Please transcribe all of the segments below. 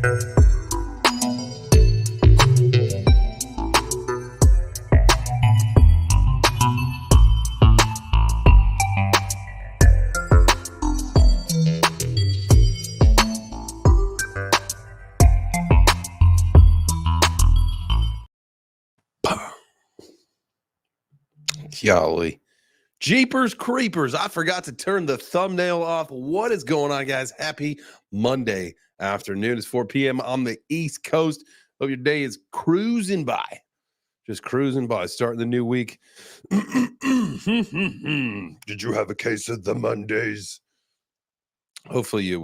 Golly. Jeepers creepers. I forgot to turn the thumbnail off. What is going on, guys? Happy Monday afternoon. It's 4 p.m. on the East Coast. Hope your day is cruising by. Just cruising by. Starting the new week. Did you have a case of the Mondays? Hopefully you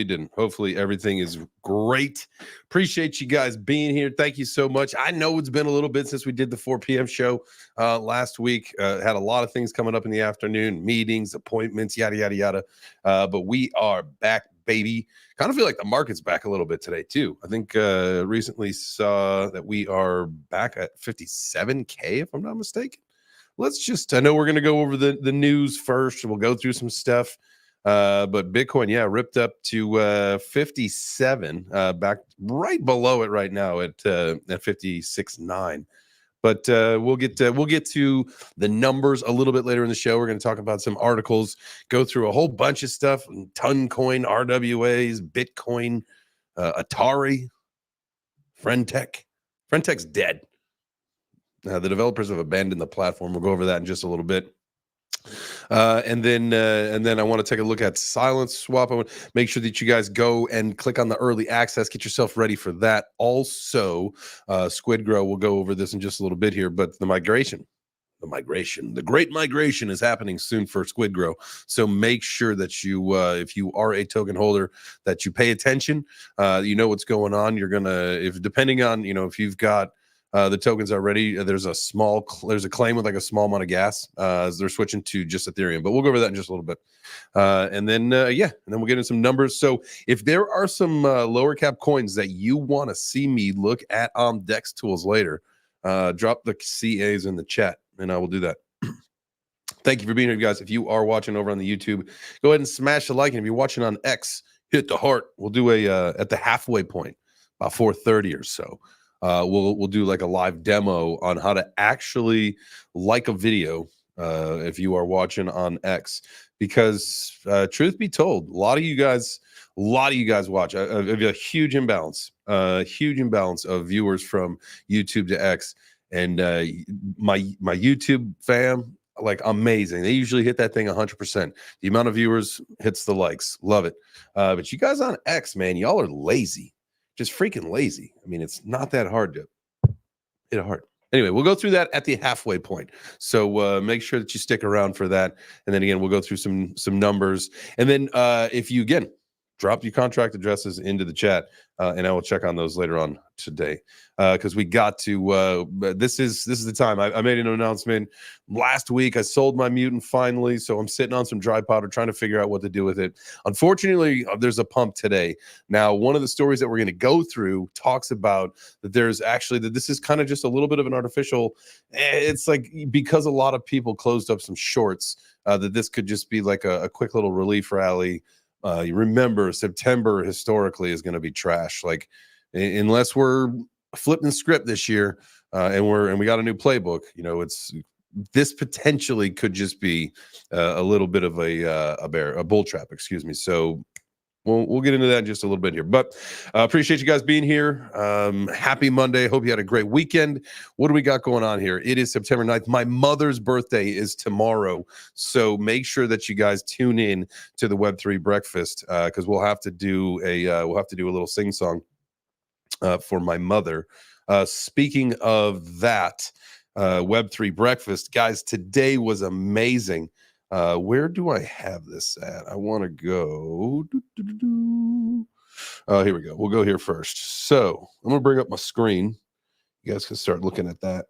didn't. Hopefully everything is great. Appreciate you guys being here. Thank you so much. I know it's been a little bit since we did the 4 p.m. show last week. Had a lot of things coming up in the afternoon, meetings, appointments, yada, yada, yada. But we are back, baby. Kind of feel like the market's back a little bit today, too. I think recently saw that we are back at 57K, if I'm not mistaken. I know we're going to go over the news first. We'll go through some stuff. But Bitcoin, ripped up to 57, back right below it right now at 56.9. But we'll get to the numbers a little bit later in the show. We're going to talk about some articles, go through a whole bunch of stuff: Toncoin, RWAs, Bitcoin, Atari, Friendtech. Friendtech's dead. The developers have abandoned the platform. We'll go over that in just a little bit. And then I want to take a look at Silence Swap. I want to make sure that you guys go and click on the early access, get yourself ready for that. Also, Squid Grow, we'll go over this in just a little bit here, but the great migration is happening soon for Squid Grow. So make sure that you, if you are a token holder, that you pay attention. You know what's going on. You're gonna, depending on, if you've got the tokens already, there's a claim with like a small amount of gas as they're switching to just Ethereum, but we'll go over that in just a little bit. And then we'll get into some numbers. So if there are some lower cap coins that you want to see me look at on Dex Tools later, drop the CAs in the chat and I will do that. Thank you for being here, guys. If you are watching over on the YouTube, go ahead and smash the like. And if you're watching on X, hit the heart. We'll do at the halfway point, about 4:30 or so. We'll do like a live demo on how to actually like a video if you are watching on X, because truth be told, a lot of you guys watch. I have a huge imbalance of viewers from YouTube to X, and my YouTube fam, like, amazing. They usually hit that thing 100%. The amount of viewers hits the likes. Love it. But you guys on X, man, y'all are lazy. Just freaking lazy. I mean, it's not that hard to hit a heart. Anyway, we'll go through that at the halfway point. So make sure that you stick around for that. And then again, we'll go through some numbers. And then if you, again, drop your contract addresses into the chat, and I will check on those later on today, because we got to this is the time. I made an announcement last week. I sold my mutant finally, so I'm sitting on some dry powder trying to figure out what to do with it. Unfortunately, there's a pump today. Now, one of the stories that we're going to go through talks about that this is kind of just a little bit of an artificial, it's like, because a lot of people closed up some shorts, that this could just be like a quick little relief rally. You remember, September historically is going to be trash. Like, unless we're flipping the script this year, and we got a new playbook, this potentially could just be a little bit of a bull trap. Excuse me. So we'll get into that in just a little bit here, but appreciate you guys being here. Happy Monday. Hope you had a great weekend. What do we got going on here? It is September 9th. My mother's birthday is tomorrow. So make sure that you guys tune in to the Web3 breakfast, because we'll have to do a little sing song for my mother. Speaking of that, Web3 breakfast, guys, today was amazing. Where do I have this at? I want to go. Here we go. We'll go here first. So I'm going to bring up my screen. You guys can start looking at that.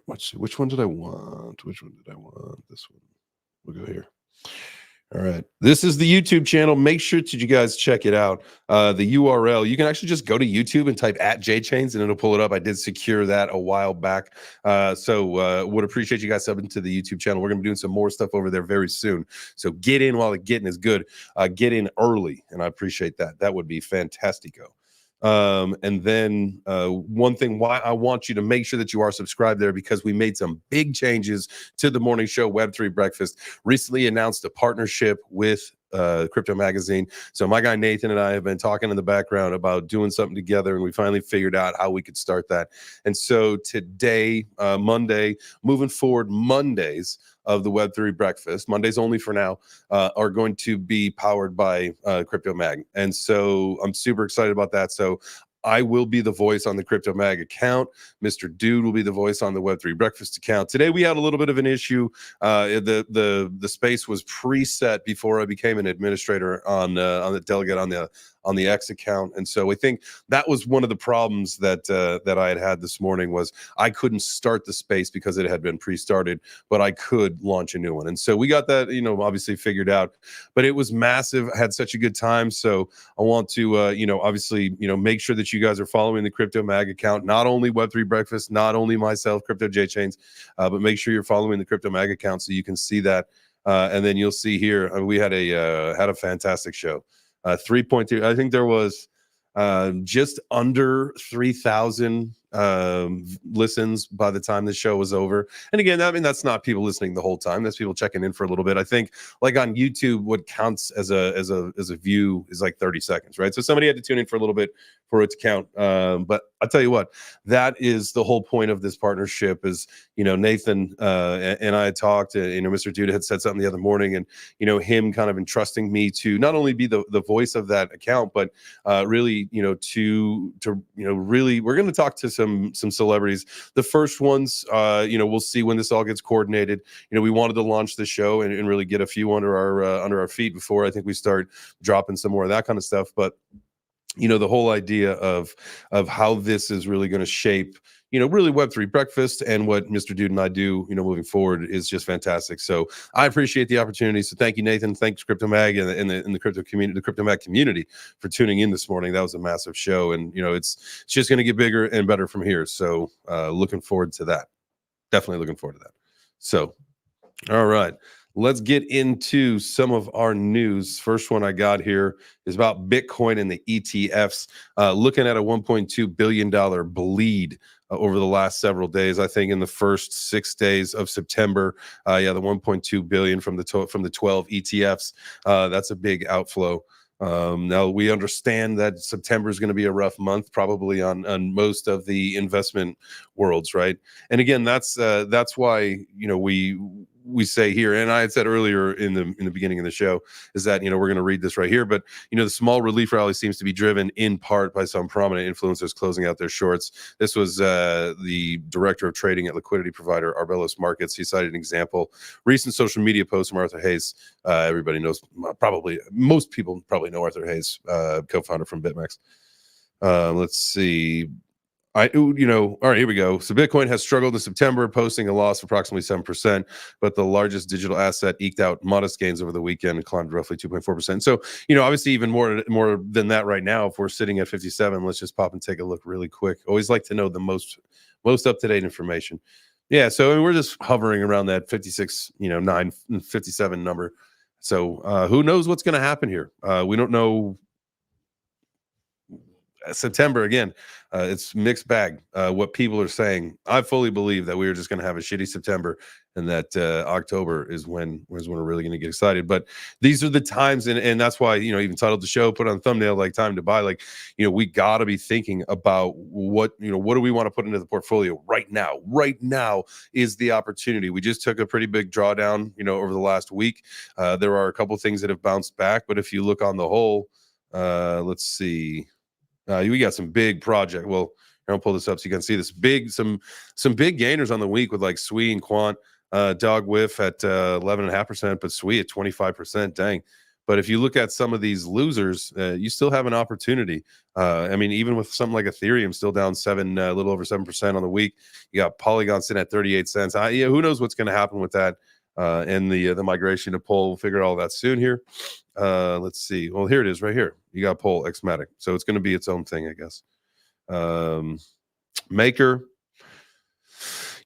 Let's see. Which one did I want? This one. We'll go here. All right. This is the YouTube channel. Make sure that you guys check it out. The URL, you can actually just go to YouTube and type @JChains and it'll pull it up. I did secure that a while back. So would appreciate you guys subbing to the YouTube channel. We're going to be doing some more stuff over there very soon. So get in while the getting is good. Get in early, and I appreciate that. That would be fantastico. And then one thing why I want you to make sure that you are subscribed there, because we made some big changes to the morning show. Web3 Breakfast recently announced a partnership with Crypto Magazine. So my guy Nathan and I have been talking in the background about doing something together, and we finally figured out how we could start that. And so today, Monday, moving forward, Mondays of the Web3 Breakfast, Mondays only for now, are going to be powered by Crypto Mag. And so I'm super excited about that. So I will be the voice on the Crypto Mag account. Mr. Dude will be the voice on the Web3 Breakfast account. Today we had a little bit of an issue. The space was preset before I became an administrator on the delegate on the X account, and so I think that was one of the problems that I had this morning. Was I couldn't start the space because it had been pre-started, but I could launch a new one, and so we got that obviously figured out. But it was massive. I had such a good time, so I want to obviously make sure that you guys are following the Crypto Mag account, not only Web3 Breakfast, not only myself, Crypto JChains, but make sure you're following the Crypto Mag account so you can see that. And then you'll see here, we had a fantastic show. 3.2. I think there was just under 3,000 listens by the time the show was over. And again, I mean, that's not people listening the whole time. That's people checking in for a little bit. I think like on YouTube, what counts as a view is like 30 seconds, right? So somebody had to tune in for a little bit for it to count. But I'll tell you what, that is the whole point of this partnership. Is Nathan and I had talked. Mr. Duda had said something the other morning, and him kind of entrusting me to not only be the voice of that account, but really to really, we're going to talk to some celebrities. The first ones, we'll see when this all gets coordinated. We wanted to launch the show and really get a few under our feet before I think we start dropping some more of that kind of stuff. But the whole idea of how this is really going to shape really Web3 Breakfast and what Mr. Dude and I do, moving forward is just fantastic. So I appreciate the opportunity. So thank you, Nathan. Thanks, Crypto Mag and the crypto community, the Crypto Mag community, for tuning in this morning. That was a massive show, and it's just going to get bigger and better from here. So looking forward to that. Definitely looking forward to that. So, all right. Let's get into some of our news. First one I got here is about Bitcoin and the ETFs. Looking at a $1.2 billion bleed over the last several days. I think in the first 6 days of September, the 1.2 billion from the 12 ETFs. That's a big outflow. Now we understand that September is going to be a rough month, probably on most of the investment worlds, right? And again, that's why we say here, and I had said earlier in the beginning of the show, is that we're going to read this right here, but the small relief rally seems to be driven in part by some prominent influencers closing out their shorts. This was the director of trading at liquidity provider Arbellos Markets. He cited an example: recent social media post from Arthur Hayes. Everybody knows, probably most people probably know Arthur Hayes, co-founder from BitMEX. Let's see. All right, here we go. So Bitcoin has struggled in September, posting a loss of approximately 7%, but the largest digital asset eked out modest gains over the weekend and climbed roughly 2.4%. So, obviously even more than that right now. If we're sitting at 57, let's just pop and take a look really quick. Always like to know the most up-to-date information. Yeah, so we're just hovering around that 56, 9, 57 number. So who knows what's going to happen here? We don't know. September again, it's mixed bag. What people are saying, I fully believe that we are just going to have a shitty September, and that October is when we're really going to get excited. But these are the times, and that's why even titled the show, put on thumbnail like time to buy. Like we got to be thinking about what do we want to put into the portfolio right now. Right now is the opportunity. We just took a pretty big drawdown, over the last week. There are a couple things that have bounced back, but if you look on the whole, let's see. We got some big project. Well, I'll pull this up so you can see this some big gainers on the week with like SWI and Quant, Dog Whiff at 11.5%, but SWI at 25%. Dang. But if you look at some of these losers, you still have an opportunity. I mean, even with something like Ethereum still down a little over 7% on the week. You got Polygon sitting at 38 cents. Who knows what's going to happen with that? And the migration to Pol. We'll figure all that soon here. Let's see. Well, here it is right here. You got Pol Xmatic. So it's going to be its own thing, I guess. Maker.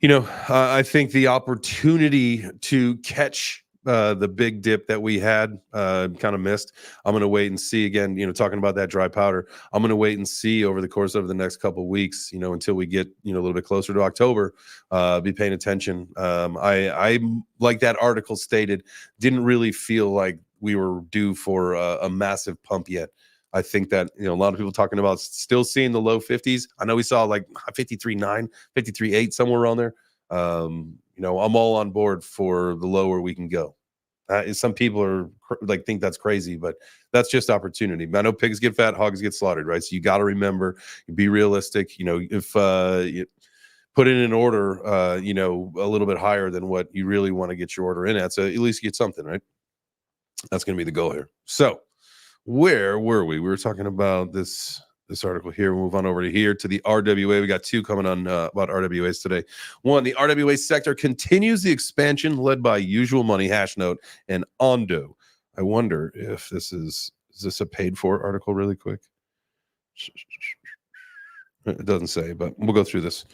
I think the opportunity to catch the big dip that we had kind of missed. I'm going to wait and see again, talking about that dry powder. I'm going to wait and see over the course of the next couple of weeks, until we get, a little bit closer to October, be paying attention. I like that article stated, didn't really feel like we were due for a massive pump yet. I think that, a lot of people talking about still seeing the low 50s. I know we saw like 53.9, 53.8, somewhere around there. I'm all on board for the lower we can go. Some people are think that's crazy, but that's just opportunity. I know pigs get fat, hogs get slaughtered, right? So you got to remember, be realistic. If you put it in order, a little bit higher than what you really want to get your order in at, so at least you get something, right? That's going to be the goal here. So where were we? We were talking about this article here. We'll move on over to here to the RWA. We got two coming on about RWAs today. One, the RWA sector continues the expansion led by Usual Money, Hashnote, and Ondo. I wonder if is this a paid for article really quick? It doesn't say, but we'll go through this.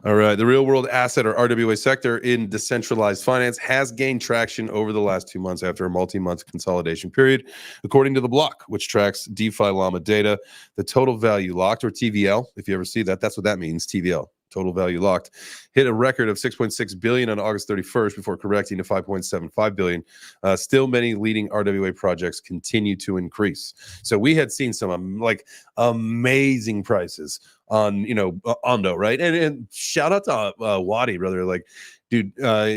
All right. The real world asset, or RWA sector, in decentralized finance has gained traction over the last 2 months after a multi-month consolidation period. According to The Block, which tracks DeFi Llama data, the total value locked, or TVL, if you ever see that, that's what that means, TVL. Total value locked, hit a record of 6.6 billion on August 31st before correcting to 5.75 billion. Still, many leading RWA projects continue to increase. So we had seen some amazing prices on Ondo, right? And shout out to Wadi, brother. Dude,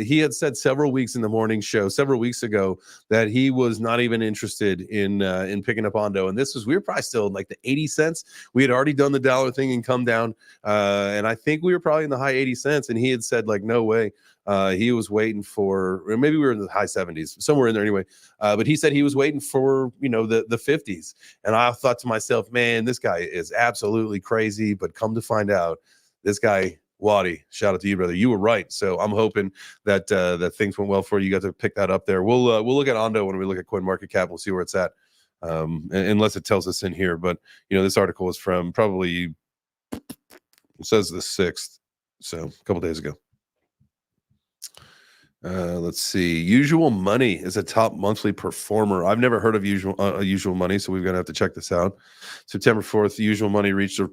he had said several weeks in the morning show several weeks ago that he was not even interested in picking up Ondo, and we were probably still in like the 80 cents. We had already done the dollar thing and come down, and I think we were probably in the high 80 cents, and he had said no way. He was waiting for, or maybe we were in the high 70s, somewhere in there anyway. But he said he was waiting for the 50s, and I thought to myself, man, this guy is absolutely crazy. But come to find out, this guy, Wadi, shout out to you, brother. You were right. So I'm hoping that that things went well for you. You got to pick that up there. We'll look at Ondo when we look at CoinMarketCap. We'll see where it's at, unless it tells us in here. But this article is from probably, it says the 6th, so a couple days ago. Let's see. Usual Money is a top monthly performer. I've never heard of Usual Money, so we're gonna have to check this out. September 4th, Usual Money reached a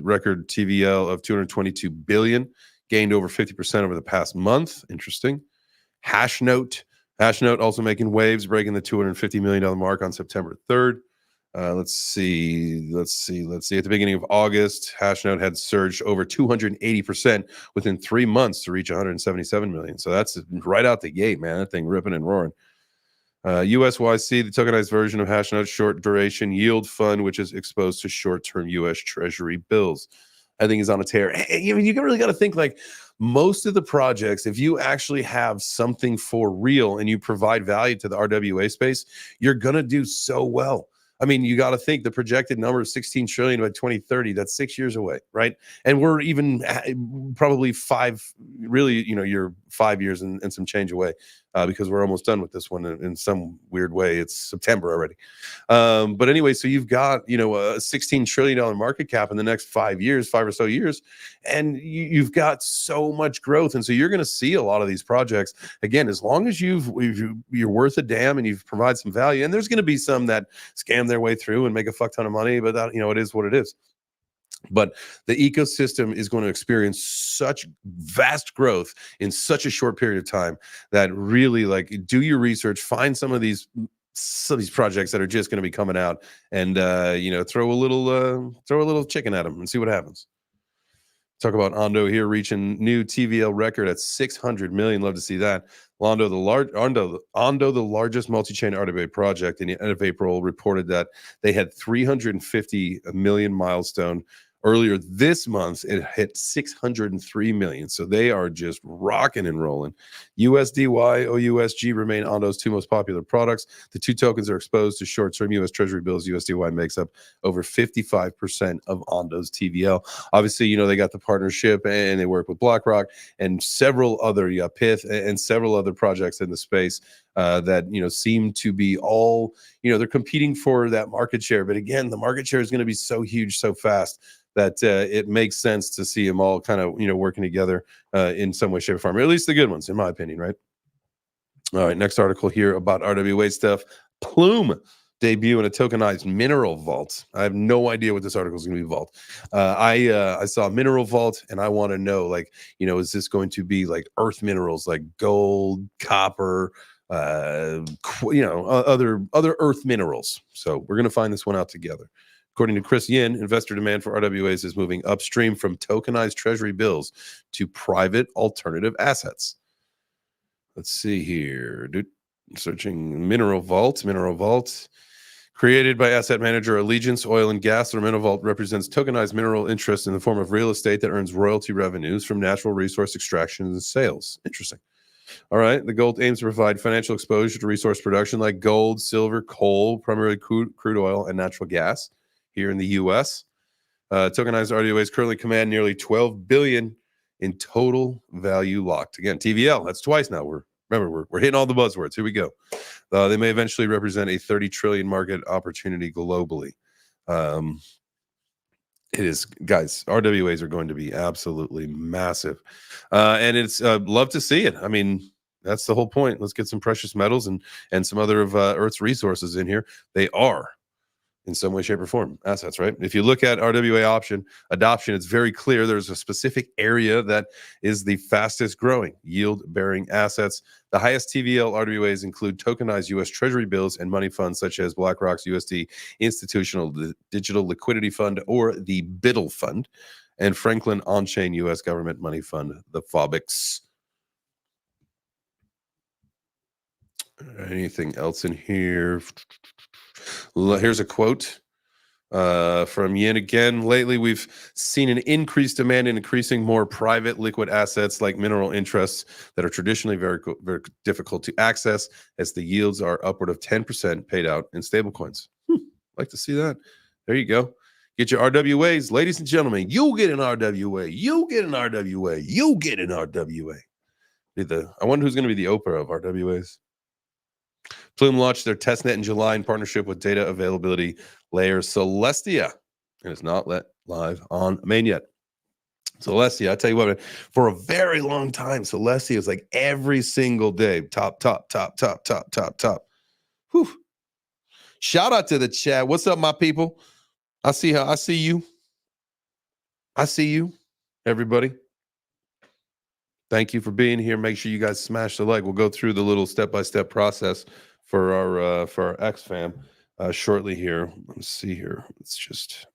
record TVL of 222 billion, gained over 50% over the past month. Interesting. Hashnote also making waves, breaking the $250 million mark on September 3rd. Let's see. At the beginning of August, Hashnote had surged over 280% within 3 months to reach 177 million. So that's right out the gate, man. That thing ripping and roaring. USYC, the tokenized version of Hashnote's short duration yield fund, which is exposed to short-term U.S. Treasury bills, I think is on a tear. You really got to think most of the projects, if you actually have something for real and you provide value to the RWA space, you're going to do so well. I mean, you got to think the projected number of 16 trillion by 2030, that's 6 years away, right? And we're even probably you're 5 years and some change away, because we're almost done with this one in some weird way. It's September already. But anyway, so you've got, a $16 trillion market cap in the next 5 or so years, and you've got so much growth. And so you're going to see a lot of these projects, again, as long as you're worth a damn and you've provided some value. And there's going to be some that scam their way through and make a fuck ton of money, but that, it is what it is. But the ecosystem is going to experience such vast growth in such a short period of time that really, do your research, find some of these projects that are just going to be coming out, and throw a little chicken at them and see what happens. Talk about Ondo here reaching new TVL record at 600 million. Love to see that. Ondo, the largest multi-chain RWA project in the end of April, reported that they had 350 million milestone. Earlier this month, it hit 603 million. So they are just rocking and rolling. USDY, OUSG remain Ondo's two most popular products. The two tokens are exposed to short-term U.S. Treasury bills. USDY makes up over 55% of Ondo's TVL. Obviously, they got the partnership and they work with BlackRock and several other, Pith and several other projects in the space that, seem to be all, they're competing for that market share. But again, the market share is going to be so huge, so fast, that it makes sense to see them all kind of, working together in some way, shape, or form, or at least the good ones, in my opinion, right? All right, next article here about RWA stuff. Plume debut in a tokenized mineral vault. I have no idea what this article is going to be vault. I saw mineral vault, and I want to know, like, is this going to be like earth minerals like gold, copper, other earth minerals? So we're going to find this one out together. According to Chris Yin, investor demand for RWAs is moving upstream from tokenized treasury bills to private alternative assets. Let's see here. Searching Mineral Vault. Mineral Vault. Created by asset manager Allegiance Oil and Gas, the Mineral Vault represents tokenized mineral interest in the form of real estate that earns royalty revenues from natural resource extraction and sales. Interesting. All right. The gold aims to provide financial exposure to resource production like gold, silver, coal, primarily crude oil, and natural gas here in the U.S. Tokenized RWAs currently command nearly $12 billion in total value locked. Again, TVL, that's twice now. We're hitting all the buzzwords. Here we go. They may eventually represent a 30 trillion market opportunity globally. It is, guys, RWAs are going to be absolutely massive. And it's love to see it. I mean, that's the whole point. Let's get some precious metals and some other of Earth's resources in here. They are, in some way, shape, or form, assets, right? If you look at RWA adoption, it's very clear there's a specific area that is the fastest growing, yield-bearing assets. The highest TVL RWAs include tokenized U.S. Treasury bills and money funds such as BlackRock's USD Institutional Digital Liquidity Fund, or the BIDL Fund, and Franklin On-Chain U.S. Government Money Fund, the FOBIX. Anything else in here? Here's a quote from Yin again. Lately, we've seen an increased demand in increasing more private liquid assets like mineral interests that are traditionally very, very difficult to access, as the yields are upward of 10% paid out in stablecoins. Like to see that. There you go. Get your RWAs. Ladies and gentlemen, you get an RWA. You get an RWA. You get an RWA. I wonder who's going to be the Oprah of RWAs. Plume launched their testnet in July in partnership with data availability layer Celestia, and it's not let live on main yet. Celestia, I tell you what, for a very long time, Celestia is like every single day, top. Whew. Shout out to the chat. What's up, my people? I see you. I see you, everybody. Thank you for being here. Make sure you guys smash the like. We'll go through the little step-by-step process for our X fam shortly here. Let's see here. Let's just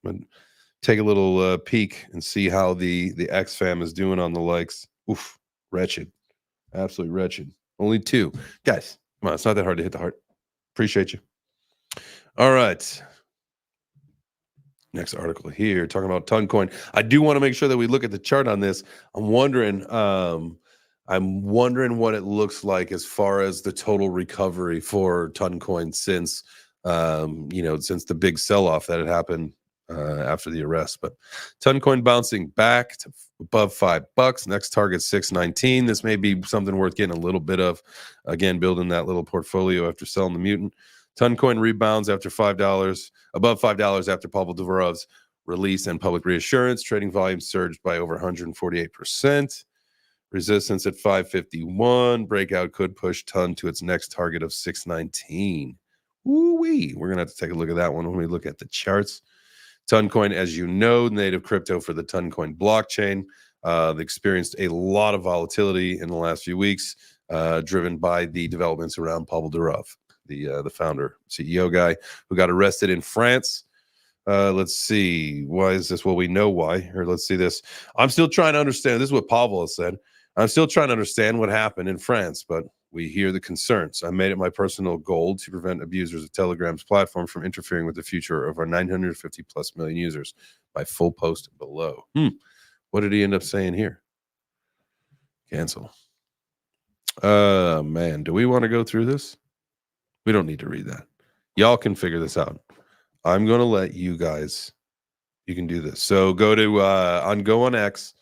take a little peek and see how the X fam is doing on the likes. Oof, wretched, absolutely wretched. Only 2 guys. Come on, it's not that hard to hit the heart. Appreciate you. All right. Next article here, talking about Toncoin. I do want to make sure that we look at the chart on this. I'm wondering what it looks like as far as the total recovery for Toncoin since since the big sell-off that had happened after the arrest. But Toncoin bouncing back to above $5. Next target $6.19. This may be something worth getting a little bit of. Again, building that little portfolio after selling the mutant. Toncoin rebounds after $5, above $5 after Pavel Durov's release and public reassurance. Trading volume surged by over 148%. Resistance at 551. Breakout could push Ton to its next target of 619. Woo-wee. We're going to have to take a look at that one when we look at the charts. Toncoin, as you know, native crypto for the Toncoin blockchain. They experienced a lot of volatility in the last few weeks, driven by the developments around Pavel Durov, the founder, CEO guy who got arrested in France. Let's see. Why is this? Well, we know why. Here, let's see this. I'm still trying to understand. This is what Pavel has said. I'm still trying to understand what happened in France, but we hear the concerns. I made it my personal goal to prevent abusers of Telegram's platform from interfering with the future of our 950 plus million users. My full post below. What did he end up saying here? Cancel. Man, do we want to go through this? We don't need to read that. Y'all can figure this out. I'm going to let you guys, you can do this. So go on X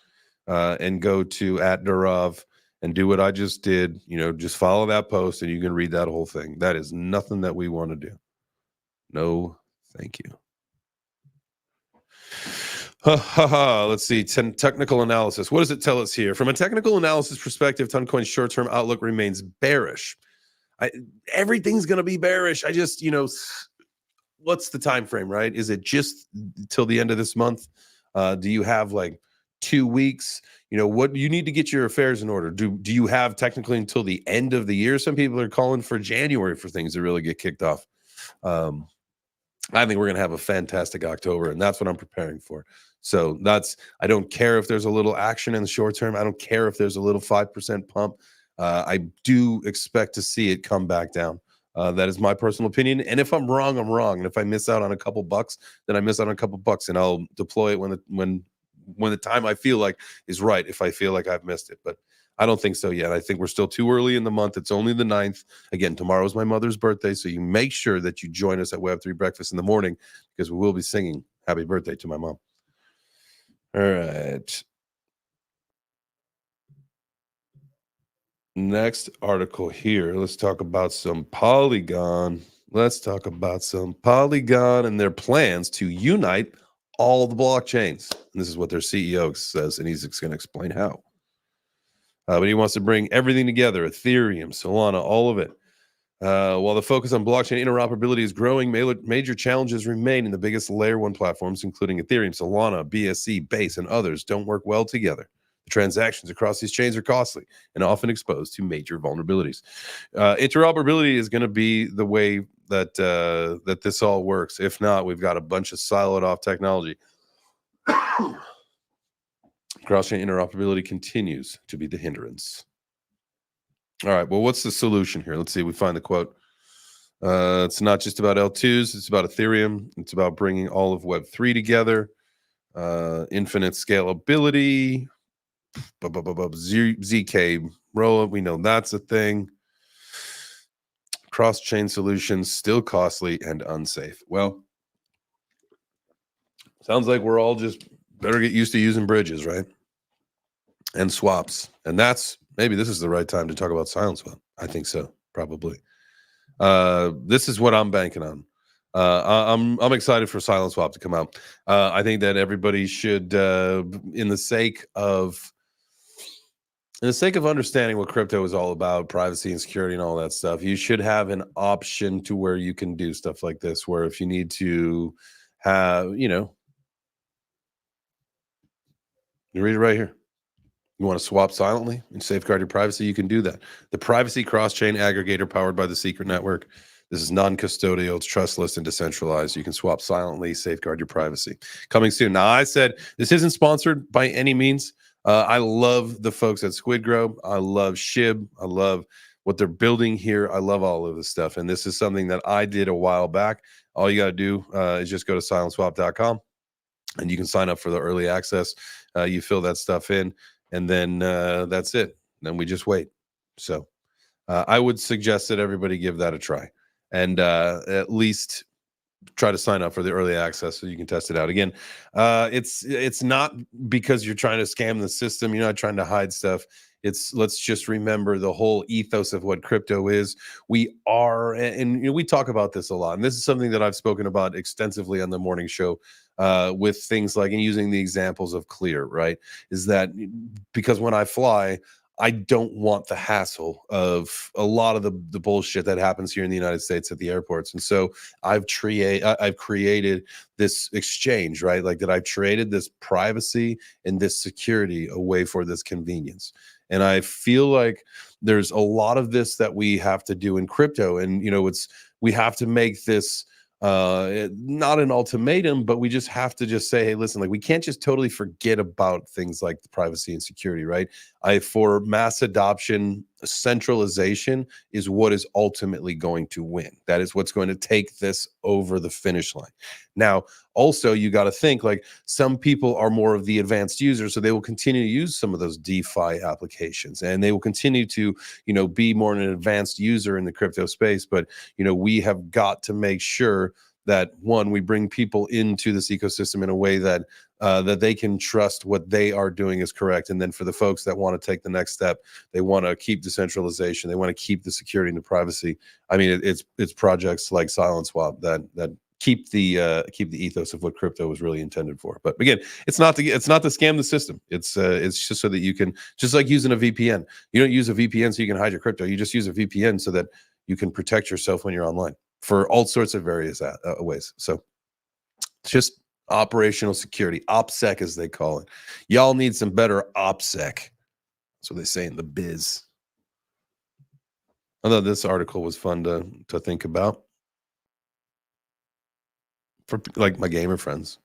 and go to @Durov and do what I just did. Just follow that post and you can read that whole thing. That is nothing that we want to do. No, thank you. Let's see. Technical analysis. What does it tell us here? From a technical analysis perspective, Toncoin's short-term outlook remains bearish. Everything's going to be bearish. I just, what's the time frame, right? Is it just till the end of this month? Do you have like 2 weeks? What you need to get your affairs in order. Do you have technically until the end of the year? Some people are calling for January for things to really get kicked off. I think we're going to have a fantastic October, and that's what I'm preparing for. So I don't care if there's a little action in the short term. I don't care if there's a little 5% pump. I do expect to see it come back down. That is my personal opinion. And if I'm wrong, I'm wrong. And if I miss out on a couple bucks, then I miss out on a couple bucks, and I'll deploy it when the time I feel like is right, if I feel like I've missed it. But I don't think so yet. I think we're still too early in the month. It's only the 9th. Again, tomorrow's my mother's birthday, so you make sure that you join us at Web3 Breakfast in the morning, because we will be singing happy birthday to my mom. All right. Next article here. Let's talk about some Polygon. Let's talk about some Polygon and their plans to unite all the blockchains. And this is what their CEO says, and he's going to explain how. But he wants to bring everything together: Ethereum, Solana, all of it. While the focus on blockchain interoperability is growing, major challenges remain in the biggest layer 1 platforms, including Ethereum, Solana, BSC, Base, and others don't work well together. The transactions across these chains are costly and often exposed to major vulnerabilities. Interoperability is going to be the way that that this all works. If not, we've got a bunch of siloed off technology. Cross-chain interoperability continues to be the hindrance. All right, well, what's the solution here? Let's see. We find the quote. It's not just about L2s. It's about Ethereum. It's about bringing all of Web3 together. Infinite scalability. ZK roll-up. We know that's a thing. Cross-chain solutions, still costly and unsafe. Well, sounds like we're all just better get used to using bridges, right? And swaps. And maybe this is the right time to talk about silent swap. I think so, probably. This is what I'm banking on. I'm excited for silent swap to come out. I think that everybody should, in the sake of understanding what crypto is all about, privacy and security and all that stuff, you should have an option to where you can do stuff like this, where if you need to have, you read it right here. You want to swap silently and safeguard your privacy, you can do that. The privacy cross-chain aggregator powered by the Secret Network. This is non-custodial, it's trustless and decentralized. You can swap silently, safeguard your privacy. Coming soon. Now, I said this isn't sponsored by any means. I love the folks at SquidGrow. I love SHIB. I love what they're building here. I love all of this stuff. And this is something that I did a while back. All you got to do is just go to silentswap.com, and you can sign up for the early access. You fill that stuff in, and then that's it. Then we just wait. So I would suggest that everybody give that a try, and at least try to sign up for the early access so you can test it out. Again, it's not because you're trying to scam the system. You're not trying to hide stuff. Let's just remember the whole ethos of what crypto is. We are, and we talk about this a lot, and this is something that I've spoken about extensively on the morning show, with things like, and using the examples of Clear, right? Is that because when I fly, I don't want the hassle of a lot of the bullshit that happens here in the United States at the airports. And so I've created this exchange, right? Like that I've traded this privacy and this security away for this convenience. And I feel like there's a lot of this that we have to do in crypto. And, we have to make this not an ultimatum, but we just have to just say, hey, listen, like we can't just totally forget about things like the privacy and security, right? For mass adoption, centralization is what is ultimately going to win. That is what's going to take this over the finish line. Now, also, you got to think like some people are more of the advanced users, so they will continue to use some of those DeFi applications, and they will continue to, be more an advanced user in the crypto space. But, we have got to make sure that, one, we bring people into this ecosystem in a way that that they can trust what they are doing is correct. And then for the folks that want to take the next step, they want to keep decentralization, they want to keep the security and the privacy. I mean, it's projects like Silent Swap that keep the ethos of what crypto was really intended for. But again, it's not to scam the system. It's just so that you can, just like using a VPN. You don't use a VPN so you can hide your crypto. You just use a VPN so that you can protect yourself when you're online for all sorts of various ways. So it's just operational security, OPSEC as they call it. Y'all need some better OPSEC. That's what they say in the biz. I thought this article was fun to think about for like my gamer friends.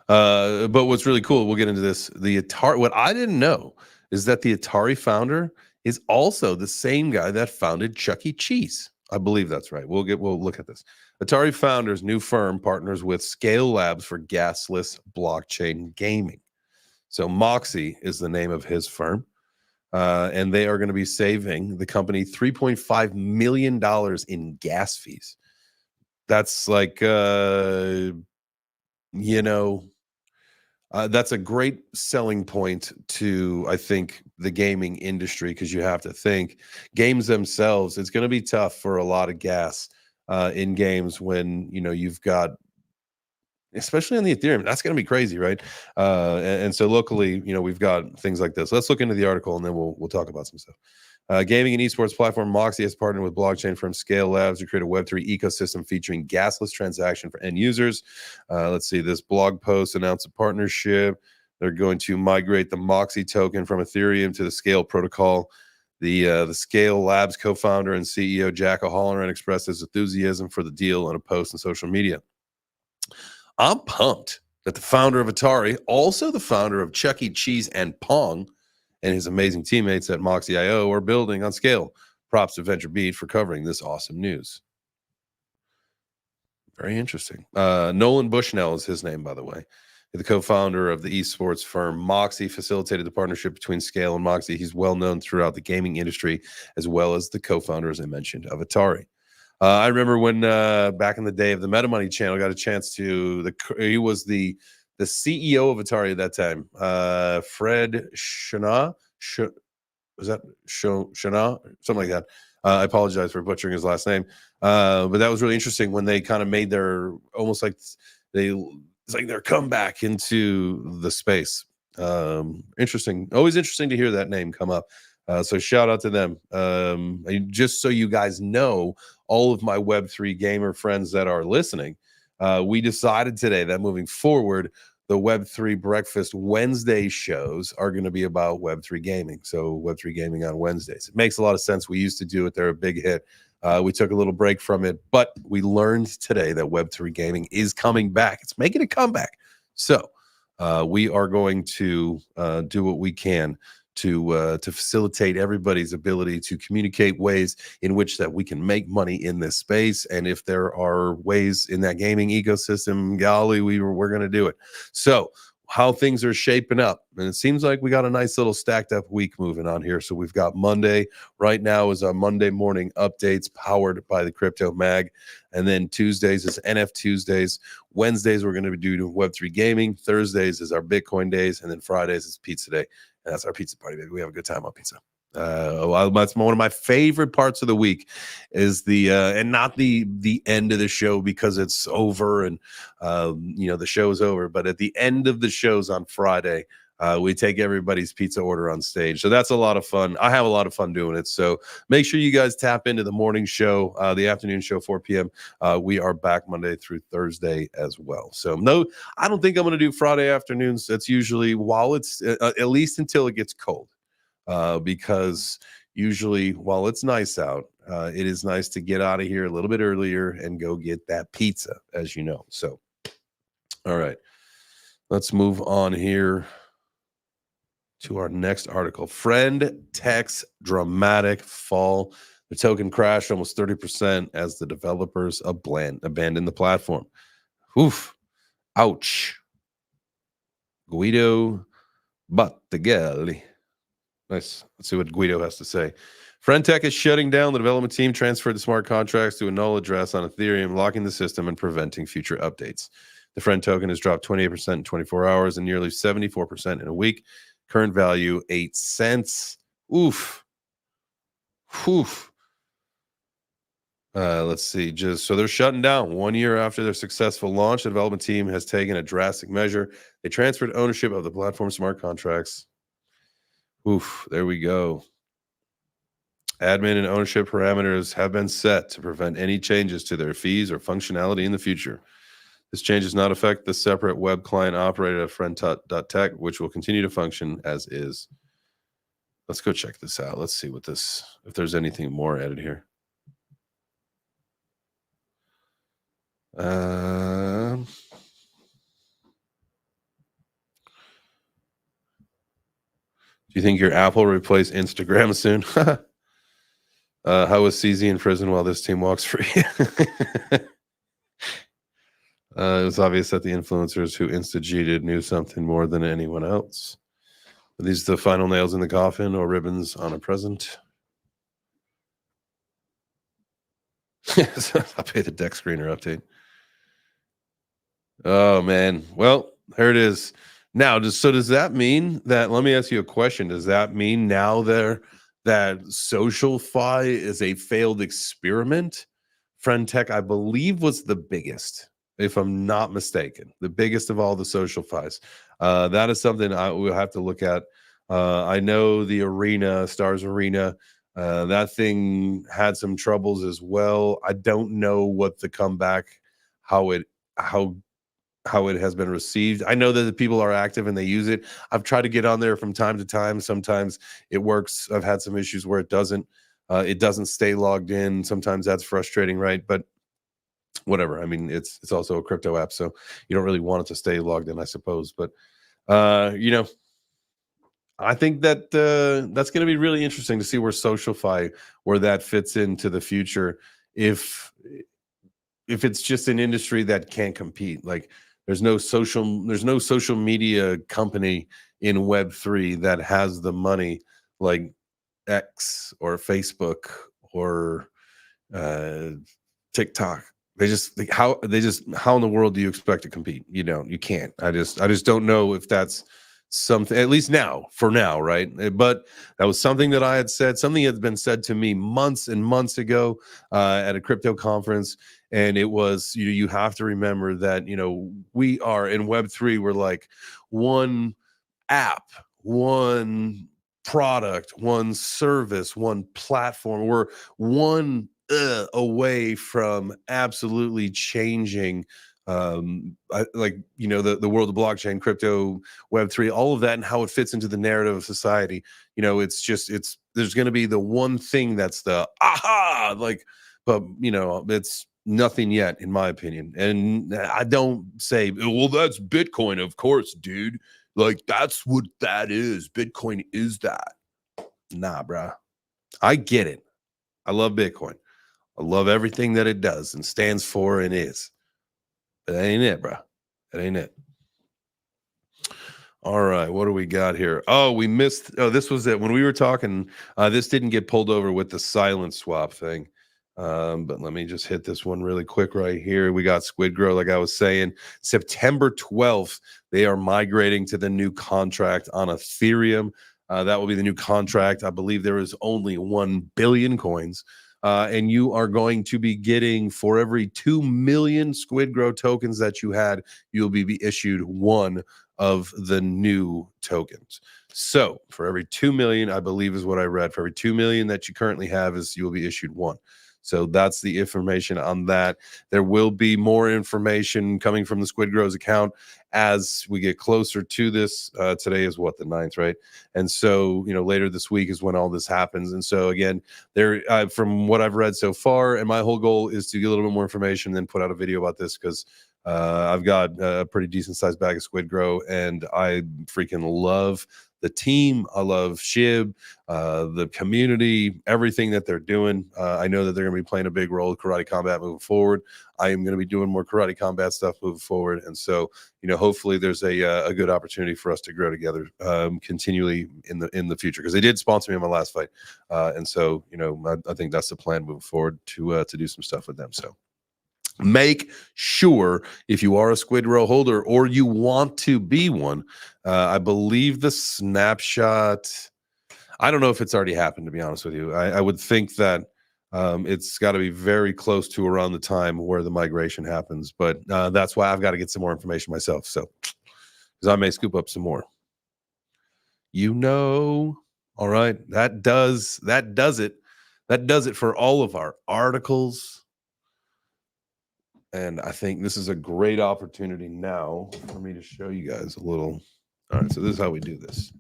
But what's really cool, we'll get into this. The Atari, what I didn't know is that the Atari founder is also the same guy that founded Chuck E. Cheese. I believe that's right. We'll look at this. Atari founder's new firm partners with Scale Labs for gasless blockchain gaming. So Moxie is the name of his firm. And they are going to be saving the company $3.5 million in gas fees. That's like, that's a great selling point to, I think, the gaming industry, because you have to think games themselves, it's going to be tough for a lot of gas in games when, you've got, especially on the Ethereum, that's going to be crazy, right? And so locally, we've got things like this. Let's look into the article and then we'll talk about some stuff. Gaming and esports platform Moxie has partnered with blockchain firm Scale Labs to create a Web3 ecosystem featuring gasless transaction for end users. Let's see, this blog post announced a partnership. They're going to migrate the Moxie token from Ethereum to the Scale protocol. The Scale Labs co-founder and CEO Jack O'Halloran expressed his enthusiasm for the deal in a post on social media. I'm pumped that the founder of Atari, also the founder of Chuck E. Cheese and Pong, and his amazing teammates at Moxie.io are building on Scale. Props to VentureBeat for covering this awesome news. Very interesting. Nolan Bushnell is his name, by the way. The co-founder of the esports firm Moxie facilitated the partnership between Scale and Moxie. He's well known throughout the gaming industry, as well as the co-founder, as I mentioned, of Atari. I remember when back in the day of the Meta Money channel, got a chance to, he was the CEO of Atari at that time, Fred Shana, was that Shana? Something like that. I apologize for butchering his last name. But that was really interesting when they kind of made their, almost like it's like their comeback into the space. Interesting. Always interesting to hear that name come up. So shout out to them. And just so you guys know, all of my Web3 gamer friends that are listening, we decided today that moving forward, the Web3 Breakfast Wednesday shows are going to be about Web3 gaming. So Web3 gaming on Wednesdays. It makes a lot of sense. We used to do it. They're a big hit. We took a little break from it, but we learned today that Web3 gaming is coming back. It's making a comeback. So we are going to do what we can to facilitate everybody's ability to communicate ways in which that we can make money in this space. And if there are ways in that gaming ecosystem, golly, we're going to do it. So how things are shaping up. And it seems like we got a nice little stacked up week moving on here. So we've got Monday right now is our Monday morning updates powered by the Crypto Mag. And then Tuesdays is NF Tuesdays. Wednesdays, we're going to be doing Web3 gaming. Thursdays is our Bitcoin days. And then Fridays is pizza day. And that's our pizza party, baby. We have a good time on pizza. That's one of my favorite parts of the week is the and not the end of the show because it's over and the show's over, but at the end of the shows on Friday, we take everybody's pizza order on stage. So that's a lot of fun. I have a lot of fun doing it. So make sure you guys tap into the morning show, the afternoon show, 4 p.m. We are back Monday through Thursday as well. So no, I don't think I'm going to do Friday afternoons. That's usually while it's at least until it gets cold. Because usually while it's nice out, it is nice to get out of here a little bit earlier and go get that pizza, as you know. So, all right, let's move on here to our next article. Friend Tech's dramatic fall. The token crashed almost 30% as the developers abandoned the platform. Oof. Ouch. Guido Battigelli. Nice. Let's see what Guido has to say. Friendtech is shutting down. The development team transferred the smart contracts to a null address on Ethereum, locking the system and preventing future updates. The Friend token has dropped 28% in 24 hours and nearly 74% in a week. Current value, 8 cents. Oof. Oof. Let's see. So they're shutting down 1 year after their successful launch. The development team has taken a drastic measure. They transferred ownership of the platform smart contracts. Oof, there we go. Admin and ownership parameters have been set to prevent any changes to their fees or functionality in the future. This change does not affect the separate web client operated at friend.tech, which will continue to function as is. Let's go check this out. Let's see what this, if there's anything more added here. Do you think your Apple will replace Instagram soon? How was CZ in prison while this team walks free? It was obvious that the influencers who instigated knew something more than anyone else. Are these the final nails in the coffin or ribbons on a present? I'll pay the deck screener update. Oh, man. Well, there it is. Now, does that mean that, let me ask you a question. Does that mean now that SocialFi is a failed experiment? Friend Tech, I believe, was the biggest, if I'm not mistaken, the biggest of all the SocialFis. That is something I will have to look at. I know the Arena, Stars Arena, that thing had some troubles as well. I don't know what the comeback, how it has been received. I know that the people are active and they use it. I've tried to get on there from time to time. Sometimes it works. I've had some issues where it doesn't stay logged in. Sometimes that's frustrating, right? But whatever. I mean, it's also a crypto app, so you don't really want it to stay logged in, I suppose. But I think that that's going to be really interesting to see where SocialFi, where that fits into the future. If it's just an industry that can't compete, like there's no social media company in Web3 that has the money like X or Facebook or TikTok. How in the world do you expect to compete? You can't. I just don't know if that's something, at least for now, right? But that was something that I had said, something had been said to me months and months ago at a crypto conference. And it was, you have to remember that, we are in Web3, we're like one app, one product, one service, one platform. We're one away from absolutely changing the world of blockchain, crypto, Web3, all of that, and how it fits into the narrative of society. There's going to be the one thing that's the aha, but it's nothing yet, in my opinion. And I don't say, well, that's Bitcoin, of course, dude. Like, that's what that is. Bitcoin is that. Nah, bruh. I get it. I love Bitcoin. I love everything that it does and stands for and is. But that ain't it, bro. That ain't it. All right, what do we got here? Oh, we missed. Oh, this was it. When we were talking, this didn't get pulled over with the silent swap thing. But let me just hit this one really quick right here. We got SquidGrow, like I was saying, September 12th, they are migrating to the new contract on Ethereum. That will be the new contract. I believe there is only 1 billion coins. And you are going to be getting, for every 2 million SquidGrow tokens that you had, you'll be issued one of the new tokens. So for every 2 million, I believe is what I read, for every 2 million that you currently have, you'll be issued one. So that's the information on that. There will be more information coming from the SquidGrow's account as we get closer to this. Today is what, the 9th, right? And so, later this week is when all this happens. And so again, from what I've read so far, and my whole goal is to get a little bit more information and then put out a video about this, because I've got a pretty decent sized bag of SquidGrow, and I freaking love the team. I love Shib, the community, everything that they're doing. I know that they're going to be playing a big role with Karate Combat moving forward. I am going to be doing more Karate Combat stuff moving forward. And so, hopefully there's a good opportunity for us to grow together continually in the future, because they did sponsor me in my last fight. And so, I think that's the plan moving forward to do some stuff with them. So make sure, if you are a SquidGrow holder or you want to be one, I believe the snapshot, I don't know if it's already happened, to be honest with you. I would think that it's got to be very close to around the time where the migration happens. But that's why I've got to get some more information myself. So, because I may scoop up some more. All right, that does it That does it for all of our articles. And I think this is a great opportunity now for me to show you guys a little. All right, so this is how we do this.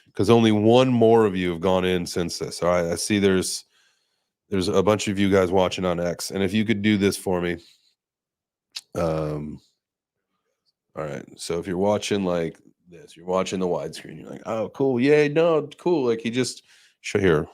Because only one more of you have gone in since this. All right, I see there's a bunch of you guys watching on X. And if you could do this for me. All right, so if you're watching like this, you're watching the widescreen, you're like, oh, cool. Yay, no, cool. Like he just show here.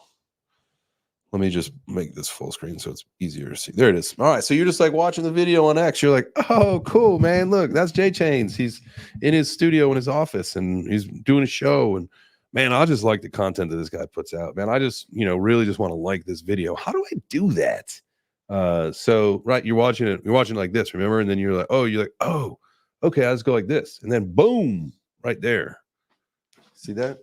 Let me just make this full screen so it's easier to see. There it is. All right. So you're just like watching the video on X. You're like, oh, cool, man. Look, that's JChains. He's in his studio in his office and he's doing a show. And man, I just like the content that this guy puts out. Man, I just, really just want to like this video. How do I do that? So right, you're watching it like this, remember? And then you're like, oh, okay, let's go like this. And then boom, right there. See that?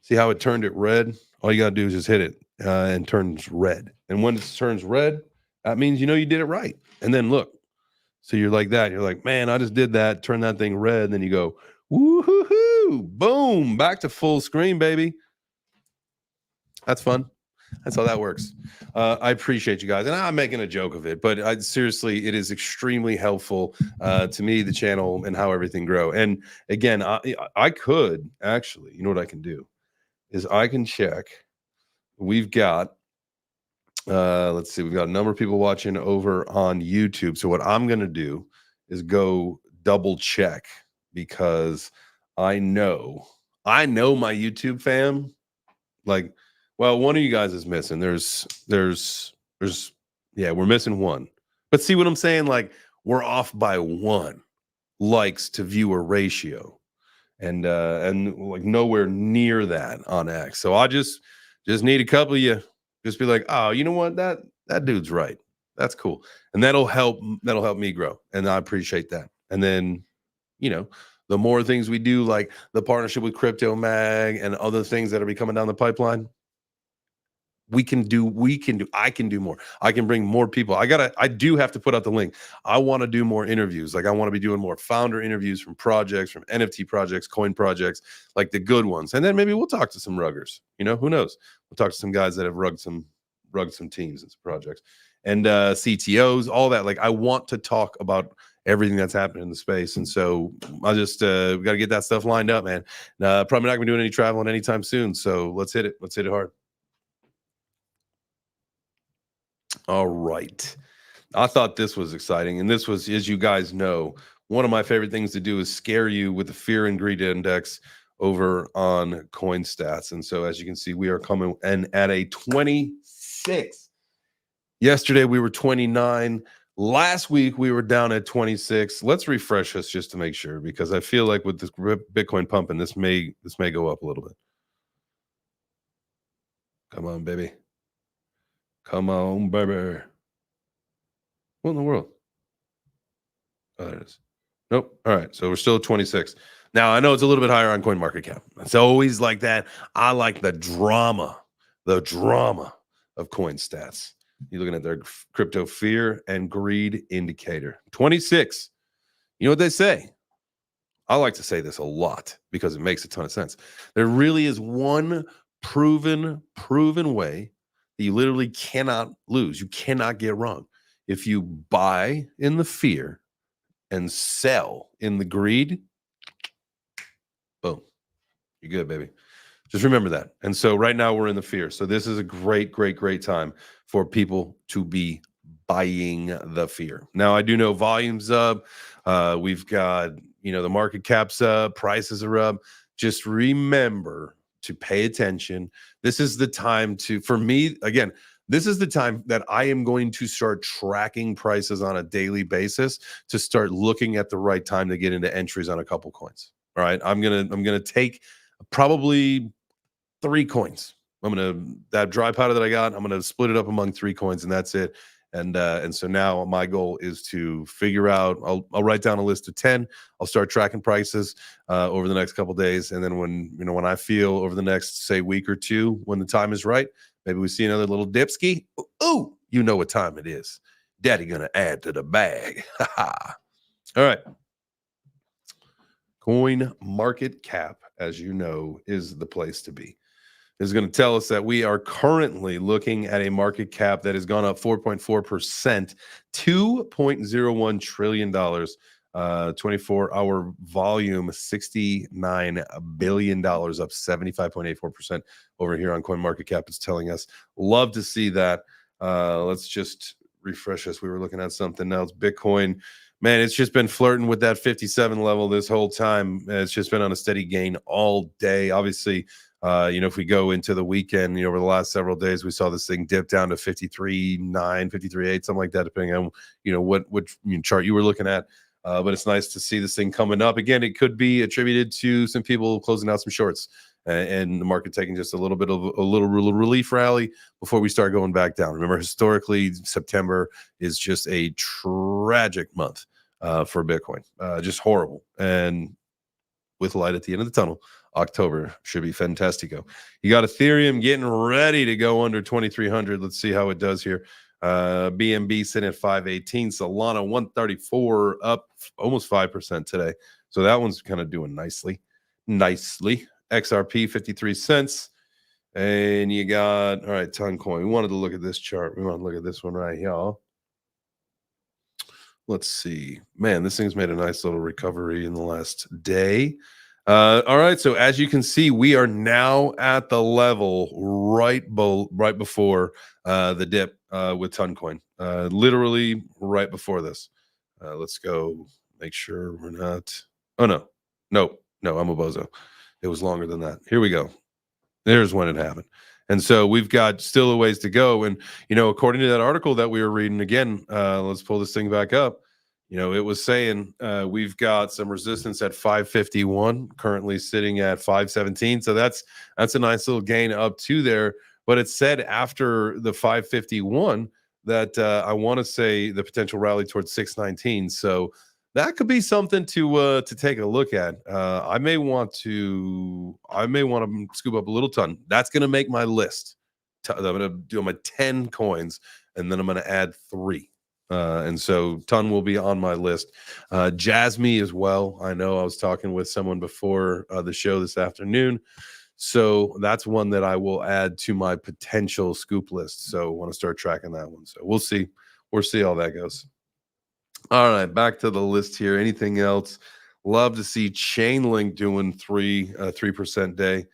See how it turned it red? All you got to do is just hit it. And turns red. And when it turns red, that means you did it right. And then look, so you're like that. You're like, man, I just did that. Turn that thing red. And then you go, woo-hoo-hoo, boom, back to full screen, baby. That's fun. That's how that works. I appreciate you guys. And I'm making a joke of it, but seriously, it is extremely helpful to me, the channel, and how everything grow. And again, I could actually, what I can do is I can check. We've got, let's see, we've got a number of people watching over on YouTube. So what I'm going to do is go double check because I know my YouTube fam, like, well, one of you guys is missing. Yeah, we're missing one. But see what I'm saying? Like, we're off by 1 likes to viewer ratio. And like nowhere near that on X. So I just need a couple of you. Just be like, oh, you know what? That dude's right. That's cool. And that'll help me grow. And I appreciate that. And then, the more things we do, like the partnership with Crypto Mag and other things that are coming down the pipeline, I can do more. I can bring more people. I do have to put out the link. I want to do more interviews. Like I want to be doing more founder interviews from projects, from NFT projects, coin projects, like the good ones. And then maybe we'll talk to some ruggers, who knows? We'll talk to some guys that have rugged some teams and some projects and CTOs, all that. Like I want to talk about everything that's happening in the space. And so I just, we got to get that stuff lined up, man. Probably not gonna be doing any traveling anytime soon. So let's hit it. Let's hit it hard. All right. I thought this was exciting. And this was, as you guys know, one of my favorite things to do is scare you with the fear and greed index over on CoinStats. And so as you can see, we are coming in at a 26. Yesterday, we were 29. Last week, we were down at 26. Let's refresh this just to make sure, because I feel like with this Bitcoin pumping, this may go up a little bit. Come on, baby. Come on, baby. What in the world? Oh, there it is. Nope. All right. So we're still at 26. Now, I know it's a little bit higher on CoinMarketCap. It's always like that. I like the drama of CoinStats. You're looking at their crypto fear and greed indicator. 26. You know what they say? I like to say this a lot because it makes a ton of sense. There really is one proven way that you literally cannot lose. You cannot get wrong. If you buy in the fear and sell in the greed, boom, you're good, baby. Just remember that. And so right now we're in the fear. So this is a great time for people to be buying the fear. Now I do know volume's up. We've got, the market cap's up, prices are up. Just remember to pay attention. This is the time for me, again, this is the time that I am going to start tracking prices on a daily basis to start looking at the right time to get into entries on a couple coins. All right. I'm gonna take probably 3 coins. That dry powder that I got, I'm gonna split it up among 3 coins, and that's it. And so now my goal is to figure out. I'll write down a list of 10. I'll start tracking prices over the next couple of days, and then when I feel over the next say week or 2, when the time is right, maybe we see another little dipski. Ooh, you know what time it is. Daddy gonna add to the bag. All right. CoinMarketCap, as you know, is the place to be. is going to tell us that we are currently looking at a market cap that has gone up 4.4%, $2.01 trillion. 24-hour volume, $69 billion, up 75.84% over here on CoinMarketCap. It's telling us. Love to see that. Let's just refresh us. We were looking at something else. Bitcoin, man, it's just been flirting with that 57 level this whole time. It's just been on a steady gain all day. Obviously, if we go into the weekend, over the last several days, we saw this thing dip down to 53.9, 53.8, something like that, depending on, what chart you were looking at. But it's nice to see this thing coming up. Again, it could be attributed to some people closing out some shorts and the market taking just a little bit of a little relief rally before we start going back down. Remember, historically, September is just a tragic month for Bitcoin, just horrible. And with light at the end of the tunnel, October should be fantastico. You got Ethereum getting ready to go under 2,300. Let's see how it does here. BNB sitting at 518, Solana 134, up almost 5% today. So that one's kind of doing nicely. XRP 53 cents. And you got, all right, Toncoin. We wanted to look at this chart. We want to look at this one right here. Let's see. Man, this thing's made a nice little recovery in the last day. All right, so as you can see, we are now at the level right before the dip with Toncoin. Literally right before this. Let's go make sure we're not. Oh, no, I'm a bozo. It was longer than that. Here we go. There's when it happened. And so we've got still a ways to go. And, according to that article that we were reading, again, let's pull this thing back up. It was saying we've got some resistance at 551, currently sitting at 517. So that's a nice little gain up to there. But it said after the 551 that I want to say the potential rally towards 619. So that could be something to take a look at. I may want to scoop up a little ton. That's going to make my list. I'm going to do my 10 coins, and then I'm going to add 3. And so ton will be on my list. Jasmy as well. I know I was talking with someone before the show this afternoon. So that's one that I will add to my potential scoop list. So I want to start tracking that one. So we'll see. We'll see how that goes. All right, back to the list here. Anything else? Love to see Chainlink doing 3% day.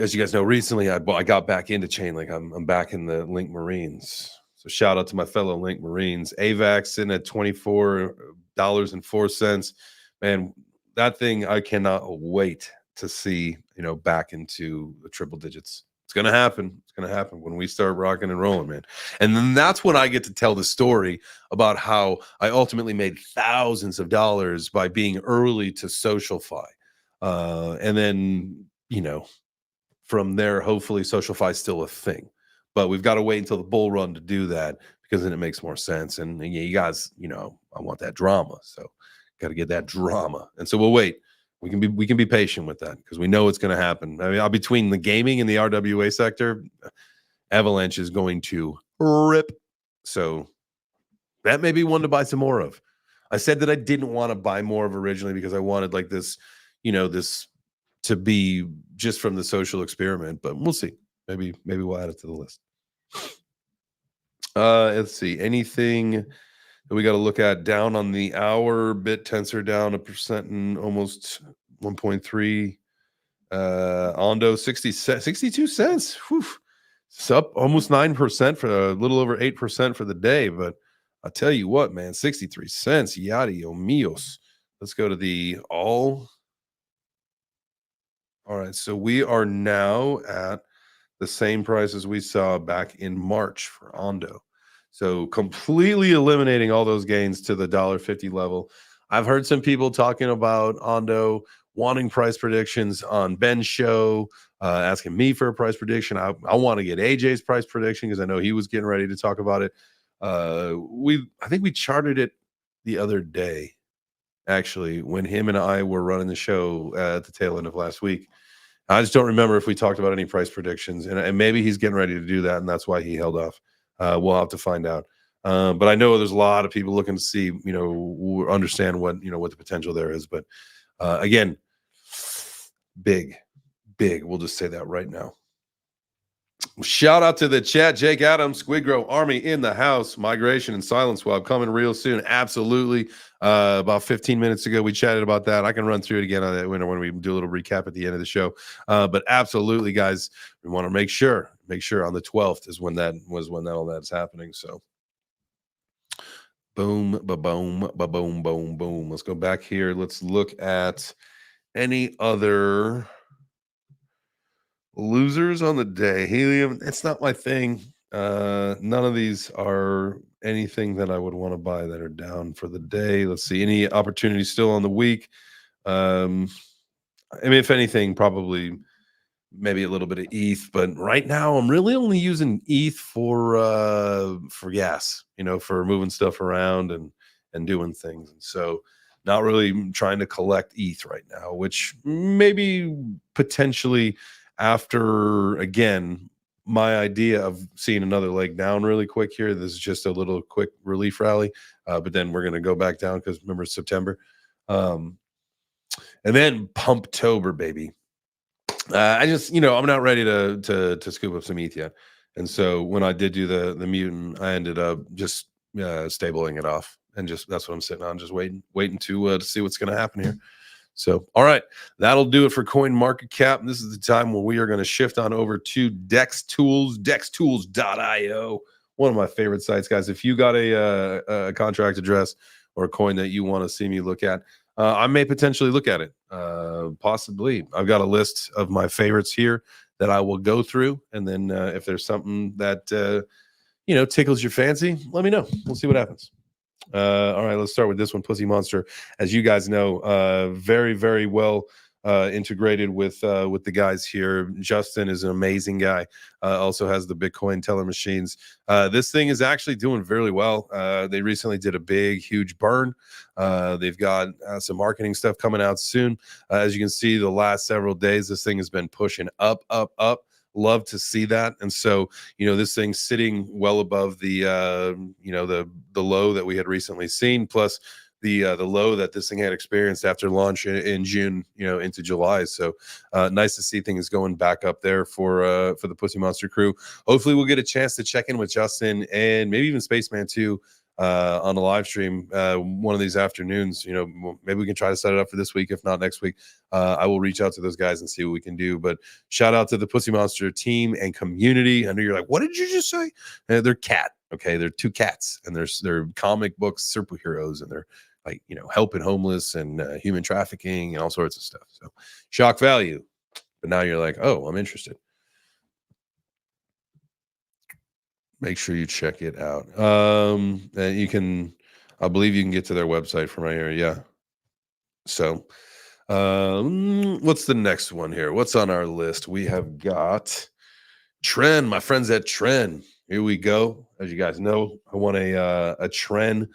As you guys know, recently I got back into Chainlink. I'm back in the Link Marines. So shout out to my fellow Link Marines. AVAX sitting at $24.04. Man, that thing I cannot wait to see, back into the triple digits. It's going to happen. It's going to happen when we start rocking and rolling, man. And then that's when I get to tell the story about how I ultimately made thousands of dollars by being early to SocialFi. And then, from there, hopefully SocialFi is still a thing. But we've got to wait until the bull run to do that, because then it makes more sense. And you guys, I want that drama. So got to get that drama. And so we'll wait. We can be patient with that, because we know it's going to happen. I mean, between the gaming and the RWA sector, Avalanche is going to rip. So that may be one to buy some more of. I said that I didn't want to buy more of originally because I wanted like this, this to be just from the social experiment, but we'll see. Maybe we'll add it to the list. Let's see. Anything that we got to look at down on the hour? Bit Tensor down 1% and almost 1.3. Ondo 62 cents. Whew. It's up almost 9% for a little over 8% for the day. But I'll tell you what, man, 63 cents. Yadi o mios. Let's go to the all. All right. So we are now at the same price as we saw back in March for Ondo. So completely eliminating all those gains to the $1.50 level. I've heard some people talking about Ondo wanting price predictions on Ben's show, asking me for a price prediction. I want to get AJ's price prediction because I know he was getting ready to talk about it. I think we charted it the other day, actually, when him and I were running the show at the tail end of last week. I just don't remember if we talked about any price predictions, and maybe he's getting ready to do that, and that's why he held off. We'll have to find out. But I know there's a lot of people looking to see, understand what the potential there is. But again, big big. We'll just say that right now. Shout out to the chat. Jake Adams, Squidgrow Army in the house. Migration and Silent Swap coming real soon. Absolutely. About 15 minutes ago, we chatted about that. I can run through it again on that when we do a little recap at the end of the show. But absolutely, guys, we want to make sure on the 12th is when all that's happening. So boom, ba-boom, ba-boom, boom, boom. Let's go back here. Let's look at any other losers on the day. Helium, it's not my thing. None of these are anything that I would want to buy that are down for the day. Let's see. Any opportunities still on the week? I mean, if anything, probably maybe a little bit of ETH, but right now I'm really only using ETH for gas, for moving stuff around and doing things. And so not really trying to collect ETH right now, which maybe potentially after, again, my idea of seeing another leg down really quick here. This is just a little quick relief rally, but then we're going to go back down because remember it's September. And then Pumptober, baby. I just, I'm not ready to scoop up some ETH yet. And so when I did do the mutant, I ended up just stabling it off. And just that's what I'm sitting on, just waiting to see what's going to happen here. So, all right, that'll do it for CoinMarketCap. This is the time where we are going to shift on over to DEX Tools, dextools.io, one of my favorite sites, guys. If you got a contract address or a coin that you want to see me look at, I may potentially look at it. Possibly. I've got a list of my favorites here that I will go through. And then if there's something that, tickles your fancy, let me know. We'll see what happens. All right, let's start with this one, Pussy Monster. As you guys know, very, very well integrated with the guys here. Justin is an amazing guy. Also has the Bitcoin teller machines. This thing is actually doing very well. They recently did a big, huge burn. They've got some marketing stuff coming out soon. As you can see, the last several days, this thing has been pushing up, up, up. Love to see that. And so, this thing's sitting well above the low that we had recently seen, plus the low that this thing had experienced after launch in June, into July. So nice to see things going back up there for the Pussy Monster crew. Hopefully we'll get a chance to check in with Justin and maybe even Spaceman too on the live stream one of these afternoons. Maybe we can try to set it up for this week. If not next week, I will reach out to those guys and see what we can do. But shout out to the Pussy Monster team and community. I know you're like, what did you just say? They're cat. Okay, they're two cats, and they're comic books superheroes, and they're like, helping homeless and human trafficking and all sorts of stuff. So shock value. But now you're like, oh, I'm interested. Make sure you check it out. And I believe you can get to their website from right here. Yeah. So what's the next one here? What's on our list? We have got Trend, my friends at Trend. Here we go. As you guys know, I want a Trend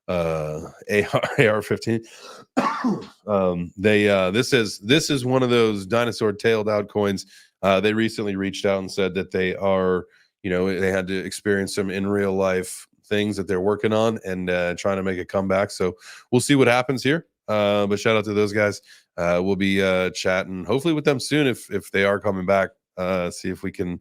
AR-15. This is one of those dinosaur tailed out coins. They recently reached out and said that they are, they had to experience some in real life things that they're working on and trying to make a comeback. So we'll see what happens here. But shout out to those guys. We'll be chatting hopefully with them soon if they are coming back. See if we can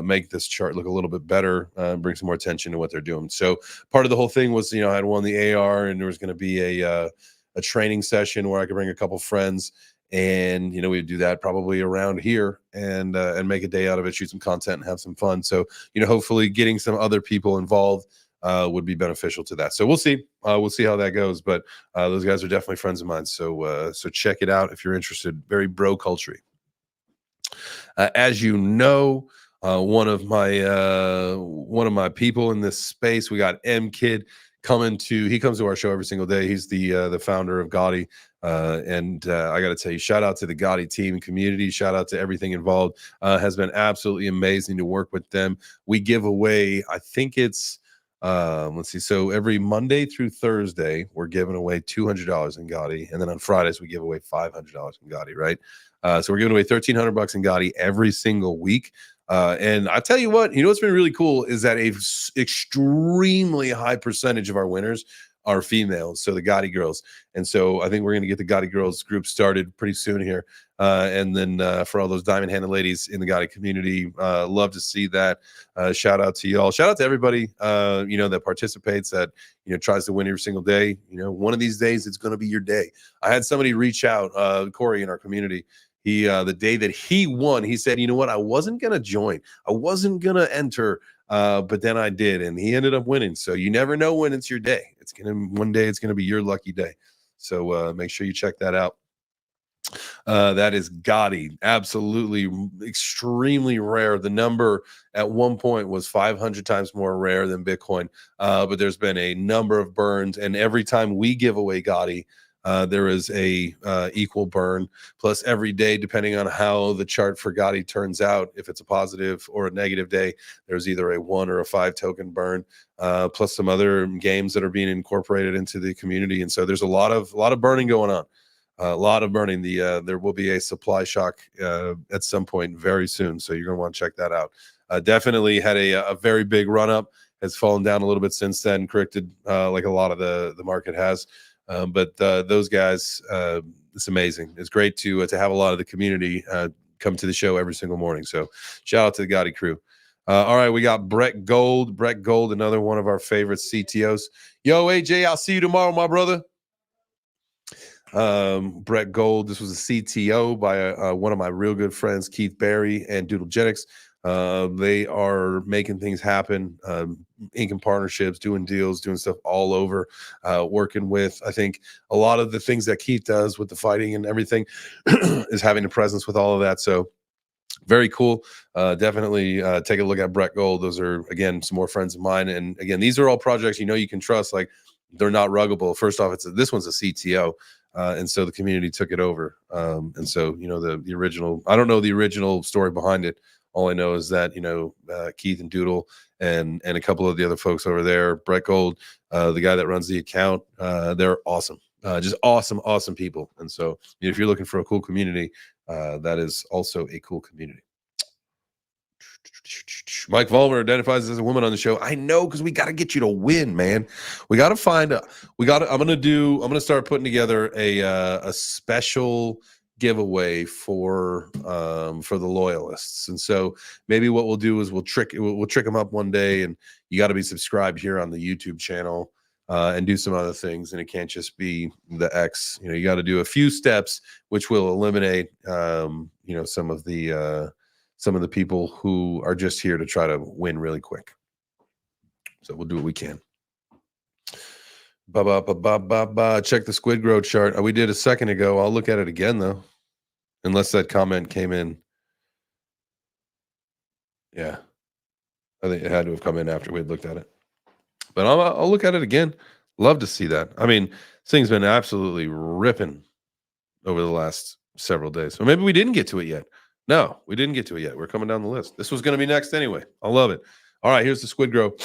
make this chart look a little bit better, bring some more attention to what they're doing. So part of the whole thing was, I had won the AR, and there was going to be a training session where I could bring a couple friends, and we'd do that probably around here and make a day out of it, shoot some content, and have some fun. So hopefully getting some other people involved would be beneficial to that. So we'll see how that goes. But those guys are definitely friends of mine. So check it out if you're interested. Very bro culture. As you know. One of my people in this space, we got M Kid he comes to our show every single day. He's the founder of Gotti. And I got to tell you, shout out to the Gotti team and community. Shout out to everything involved. Has been absolutely amazing to work with them. We give away, I think it's, let's see. So every Monday through Thursday, we're giving away $200 in Gotti. And then on Fridays, we give away $500 in Gotti, right? So we're giving away $1,300 in Gotti every single week. And I tell you what, what's been really cool is that a extremely high percentage of our winners are females, so the Gotti girls. And so I think we're going to get the Gotti girls group started pretty soon here. And then for all those diamond-handed ladies in the Gotti community, love to see that. Shout out to y'all. Shout out to everybody, that participates, that, tries to win every single day. One of these days, it's going to be your day. I had somebody reach out, Corey in our community. He, the day that he won, he said, you know what? I wasn't going to join. I wasn't going to enter. But then I did, and he ended up winning. So you never know when it's your day. One day it's going to be your lucky day. So make sure you check that out. That is Gotti. Absolutely extremely rare. The number at one point was 500 times more rare than Bitcoin. But there's been a number of burns, and every time we give away Gotti, there is a equal burn. Plus every day, depending on how the chart for Gotti turns out, if it's a positive or a negative day, there's either a 1 or a 5 token burn, plus some other games that are being incorporated into the community. And so there's a lot of burning going on. A lot of burning. There will be a supply shock at some point very soon, so you're going to want to check that out. Definitely had a very big run up, has fallen down a little bit since then, corrected like a lot of the market has. But those guys, it's amazing. It's great to have a lot of the community come to the show every single morning. So shout out to the Gotti crew. All right, we got Brett Gold. Brett Gold, another one of our favorite CTOs. Yo, AJ, I'll see you tomorrow, my brother. Brett Gold, this was a CTO by one of my real good friends, Keith Barry and Doodlegenics. They are making things happen, inking partnerships, doing deals, doing stuff all over, working with, I think, a lot of the things that Keith does with the fighting and everything is having a presence with all of that. So very cool. Definitely take a look at Brett Gold. Those are, again, some more friends of mine. And again, these are all projects you can trust. Like, they're not ruggable. First off, this one's a CTO. And so the community took it over. And so, the original, I don't know the original story behind it. All I know is that, Keith and Doodle and a couple of the other folks over there, Brett Gold, the guy that runs the account, they're awesome. Just awesome people. And so if you're looking for a cool community, that is also a cool community. Mike Vollmer identifies as a woman on the show. I know, because we got to get you to win, man. We got to find I'm going to start putting together a special giveaway for the loyalists. And so maybe what we'll do is we'll trick them up one day, and you got to be subscribed here on the YouTube channel and do some other things. And it can't just be the X. You got to do a few steps, which will eliminate some of the people who are just here to try to win really quick. So we'll do what we can. Check the Squid Grow chart. We did a second ago. I'll look at it again, though, unless that comment came in. Yeah, I think it had to have come in after we had looked at it. But I'll look at it again. Love to see that. I mean, this thing's been absolutely ripping over the last several days. Or maybe we didn't get to it yet. No, we didn't get to it yet. We're coming down the list. This was going to be next anyway. I love it. All right, here's the Squid Grow.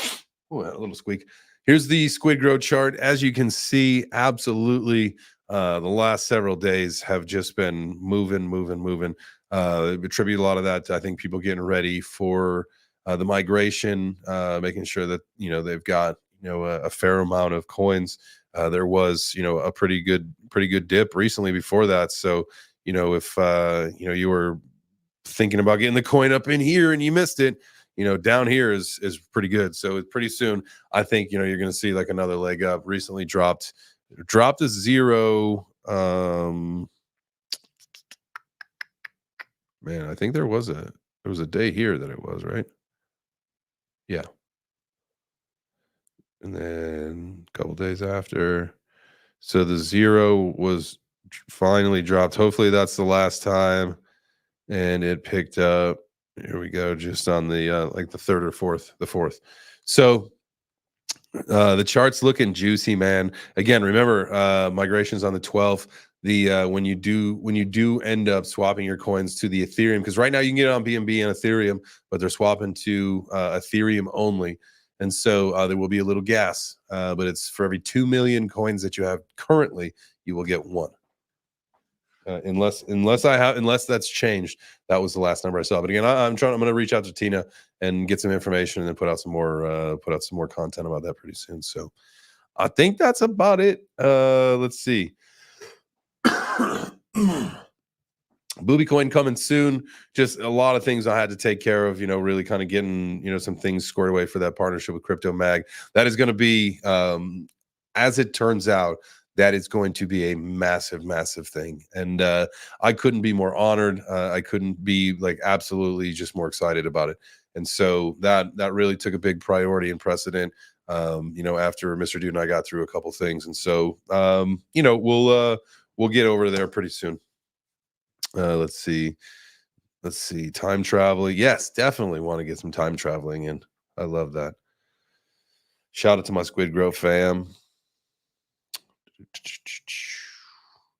Oh, a little squeak. Here's the Squid Grow chart. As you can see, absolutely, the last several days have just been moving. Attribute a lot of that to, I think, people getting ready for the migration, making sure that they've got a fair amount of coins. There was a pretty good dip recently before that. So if you were thinking about getting the coin up in here and you missed it, down here is pretty good. So pretty soon, I think you're going to see like another leg up. Recently dropped to zero. Man, I think there was a day here that it was, right? Yeah. And then a couple days after, so the zero was finally dropped. Hopefully that's the last time. And it picked up, here we go, just on the like the third or fourth, the fourth. So the chart's looking juicy, man. Again, remember, migration's on the 12th. The when you do end up swapping your coins to the Ethereum, because right now you can get it on BNB and Ethereum, but they're swapping to Ethereum only. And so there will be a little gas, but it's for every 2 million coins that you have currently, you will get one. Unless that's changed. That was the last number I saw. But again, I'm going to reach out to Tina and get some information and then put out some more content about that pretty soon. So I think that's about it. Let's see. Booby Coin coming soon. Just a lot of things I had to take care of, really kind of getting, some things squared away for that partnership with Crypto Mag. That is going to be, as it turns out, that is going to be a massive, massive thing. And I couldn't be more honored. I couldn't be absolutely just more excited about it. And so that really took a big priority and precedent, after Mr. Dude and I got through a couple things. And so, we'll get over there pretty soon. Let's see. Time traveling. Yes, definitely want to get some time traveling in. I love that. Shout out to my Squid Grow fam.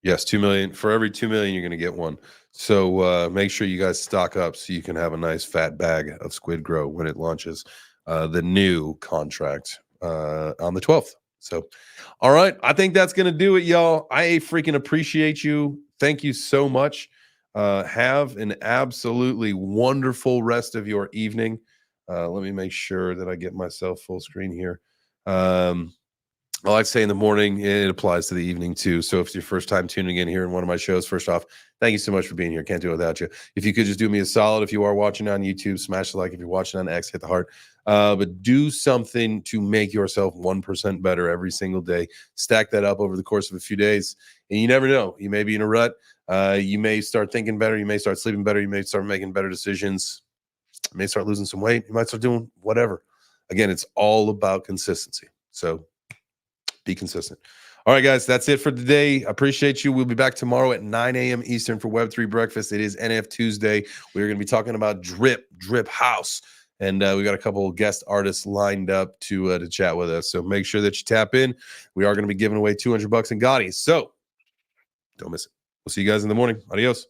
Yes, 2 million. For every 2 million, you're going to get one. So make sure you guys stock up so you can have a nice fat bag of Squid Grow when it launches the new contract on the 12th. So, all right. I think that's going to do it, y'all. I freaking appreciate you. Thank you so much. Have an absolutely wonderful rest of your evening. Let me make sure that I get myself full screen here. I like to say in the morning, it applies to the evening too. So if it's your first time tuning in here in one of my shows, first off, thank you so much for being here. Can't do it without you. If you could just do me a solid, if you are watching on YouTube, smash the like. If you're watching on X, hit the heart. But do something to make yourself 1% better every single day. Stack that up over the course of a few days. And you never know. You may be in a rut. You may start thinking better. You may start sleeping better. You may start making better decisions. You may start losing some weight. You might start doing whatever. Again, it's all about consistency. So be consistent. All right, guys, that's it for today. I appreciate you. We'll be back tomorrow at 9 a.m. Eastern for Web3 Breakfast. It is NF Tuesday. We're going to be talking about Drip House. And we got a couple of guest artists lined up to chat with us. So make sure that you tap in. We are going to be giving away $200 in Gottis. So don't miss it. We'll see you guys in the morning. Adios.